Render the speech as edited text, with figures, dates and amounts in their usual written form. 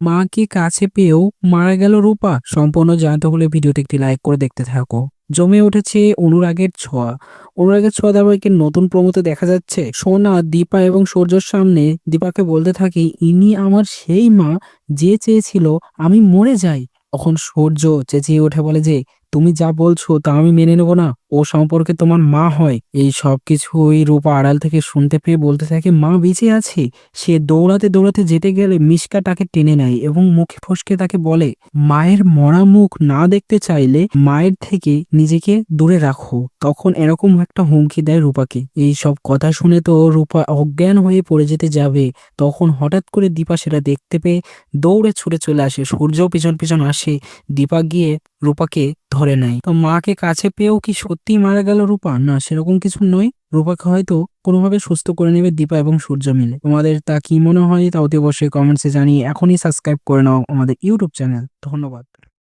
মাকে কাছে পেয়েও মারা গেল রূপা। সম্পূর্ণ জানতে হলে ভিডিওটি একটি লাইক করে দেখতে থাকো। জমে উঠেছে অনুরাগের ছোঁয়া। অনুরাগের ছোঁয়া ধারাবাহিকের নতুন প্রমোতে দেখা যাচ্ছে সোনা দীপা এবং সূর্যর সামনে দীপাকে বলতে থাকে, ইনি আমার সেই মা যে চেয়েছিল আমি মরে যাই। তখন সূর্য চেঁচিয়ে উঠে বলে যে, তুমি যা বলছো তা আমি মেনে নেব না। ও সম্পর্কে তোমার মা হয়। এই সব কিছুই রূপা আড়াল থেকে শুনতে পেয়ে বলতে থাকে, মা বেঁচে আছে। সে দৌড়াতে দৌড়াতে যেতে গেলে মিশকা তাকে টেনে নেয় এবং মুখে ফসকে তাকে বলে, মায়ের মরা মুখ না দেখতে চাইলে মায়ের থেকে নিজেকে দূরে রাখো। তখন এরকম একটা হুমকি দেয় রূপাকে। এই সব কথা শুনে তো রূপা অজ্ঞান হয়ে পড়ে যেতে যাবে, তখন হঠাৎ করে দীপা সেটা দেখতে পেয়ে দৌড়ে ছুটে চলে আসে। সূর্যও পিছন পিছন আসে। দীপা গিয়ে রূপাকে ধরে নেয়। তো মাকে কাছে পেয়েও কি সত্যিই মারা গেল রূপা? না, সেরকম কিছু নয়। রূপাকে হয়তো কোনোভাবে সুস্থ করে নেবে দীপা এবং সূর্য মিলে। তোমাদের তা কি মনে হয় তা অতি অবশ্যই কমেন্টসে জানিয়ে এখনই সাবস্ক্রাইব করে নাও আমাদের ইউটিউব চ্যানেল। ধন্যবাদ।